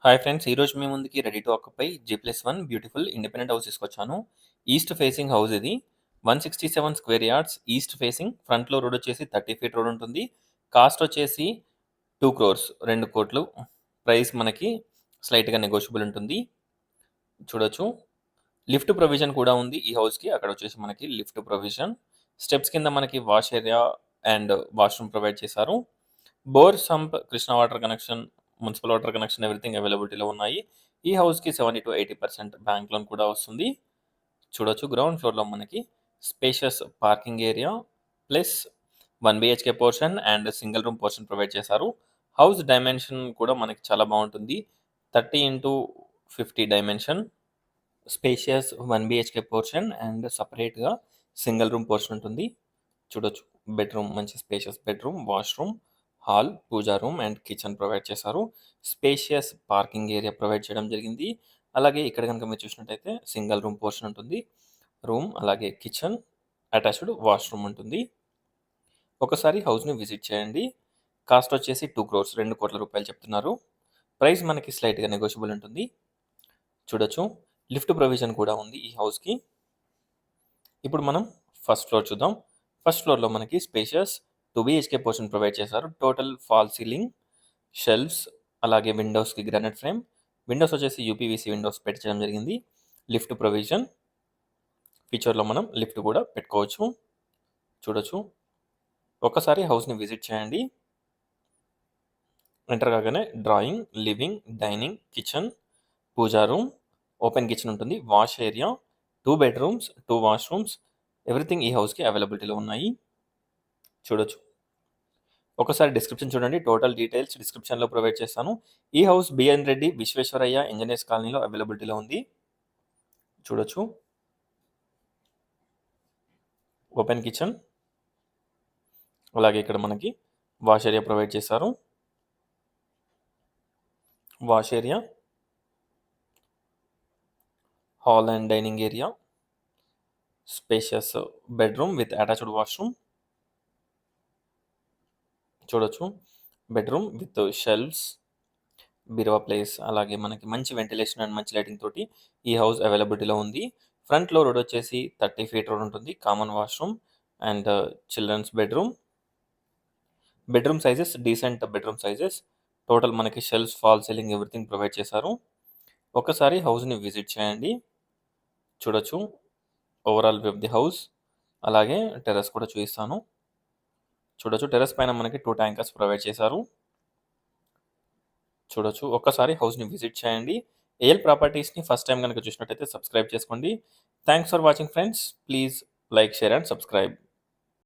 Hi friends! ఈరోజు మీ ముందుకి ready to occupy G+1 beautiful independent house తీసుకొచ్చాను. ఈస్ట్ ఫేసింగ్ హౌస్ ఇది. 167 స్క్వేర్ యార్డ్స్ ఈస్ట్ ఫేసింగ్. ఫ్రంట్‌లో road వచ్చేసి 30 ఫీట్ రోడ్ ఉంటుంది. కాస్ట్ వచ్చేసి 2 క్రోర్స్ 2,00,00,000. ప్రైస్ మనకి స్లైట్‌గా నెగోషియబుల్ ఉంటుంది. చూడొచ్చు. లిఫ్ట్ ప్రొవిజన్ కూడా ఉంది ఈ హౌస్‌కి. అక్కడ వచ్చేసి మనకి లిఫ్ట్ ప్రొవిజన్. స్టెప్స్ కింద మనకి wash area and washroom provide చేశారు. Bore, sump, Krishna water connection, municipal water connection everything అవైలబిలిటీలో ఉన్నాయి. ఈ హౌస్‌కి 70-80% బ్యాంక్ లోన్ కూడా వస్తుంది. చూడొచ్చు. గ్రౌండ్ ఫ్లోర్‌లో మనకి spacious parking area plus 1 BHK portion and single room portion provide చేశారు. హౌస్ డైమెన్షన్ కూడా మనకి చాలా బాగుంటుంది. 30x50 dimension. Spacious 1 BHK portion and సెపరేట్‌గా సింగిల్ రూమ్ పోర్షన్ ఉంటుంది. చూడొచ్చు. బెడ్రూమ్ మంచి spacious bedroom, washroom, hall, puja room and kitchen provide చేశారు. స్పేషియస్ పార్కింగ్ ఏరియా ప్రొవైడ్ చేయడం జరిగింది. అలాగే ఇక్కడ గనుక మీరు చూసినట్టయితే సింగిల్ రూమ్ పోర్షన్ ఉంటుంది. రూమ్ అలాగే కిచెన్, అటాచ్డ్ వాష్‌రూమ్ ఉంటుంది. ఒకసారి హౌస్‌ని విజిట్ చేయండి. కాస్ట్ వచ్చేసి 2 క్రోర్స్ 2,00,00,000 రూపాయలు చెప్తున్నారు. ప్రైస్ మనకి స్లైట్‌గా నెగోషియబుల్ ఉంటుంది. చూడొచ్చు. లిఫ్ట్ ప్రొవిజన్ కూడా ఉంది ఈ హౌస్‌కి. ఇప్పుడు మనం ఫస్ట్ ఫ్లోర్ చూద్దాం. ఫస్ట్ ఫ్లోర్‌లో మనకి స్పేషియస్ 2 బీహెచ్‌కే పోర్షన్ ప్రొవైడ్ చేశారు. టోటల్ ఫాల్ సీలింగ్, షెల్ఫ్స్ అలాగే విండోస్‌కి గ్రానైట్ ఫ్రేమ్. విండోస్ వచ్చేసి యూపీవీసీ విండోస్ పెట్టడం జరిగింది. Lift provision. ఫ్యూచర్‌లో మనం లిఫ్ట్ కూడా పెట్టుకోవచ్చు. చూడొచ్చు. ఒక్కసారి హౌస్‌ని విజిట్ చేయండి. ఎంటర్ కాగానే డ్రాయింగ్, లివింగ్, డైనింగ్, కిచెన్, పూజా రూమ్, ఓపెన్ కిచెన్ ఉంటుంది. Wash area, 2 bedrooms, 2 washrooms everything ఈ హౌస్‌కి అవైలబిలిటీలో ఉన్నాయి. చూడొచ్చు. ఒకసారి డిస్క్రిప్షన్ చూడండి. టోటల్ డీటెయిల్స్ డిస్క్రిప్షన్‌లో ప్రొవైడ్ చేస్తాను. ఈ హౌస్ బిఎన్ రెడ్డి విశ్వేశ్వరయ్య ఇంజినీర్స్ కాలనీలో అవైలబిలిటీలో ఉంది. చూడొచ్చు. ఓపెన్ కిచెన్ అలాగే ఇక్కడ మనకి వాష్ ఏరియా ప్రొవైడ్ చేశారు. Wash area, hall and dining area, spacious bedroom with attached washroom. చూడొచ్చు. బెడ్రూమ్ విత్ షెల్ఫ్స్, బీరువా ప్లేస్ అలాగే మనకి మంచి వెంటిలేషన్ అండ్ మంచి లైటింగ్ తోటి ఈ హౌస్ అవైలబిలిటీలో ఉంది. ఫ్రంట్‌లో రోడ్ వచ్చేసి 30 ఫీట్ రోడ్ ఉంటుంది. Common washroom and children's bedroom. Bedroom sizes decent bedroom sizes. Total మనకి shelves, false ceiling everything provide చేశారు. ఒకసారి హౌస్‌ని విజిట్ చేయండి. చూడొచ్చు. Overall view of the house. అలాగే టెర్రస్ కూడా చూపిస్తాను. చూడొచ్చు. టెర్రస్ పైన మనకి 2 ట్యాంకర్స్ ప్రొవైడ్ చేశారు. చూడొచ్చు. ఒక్కసారి హౌస్‌ని విజిట్ చేయండి. ఏఎల్ ప్రాపర్టీస్‌ని ఫస్ట్ టైమ్ గనుక చూసినట్టయితే సబ్స్క్రైబ్ చేసుకోండి. Thanks for watching friends. Please like, share and subscribe.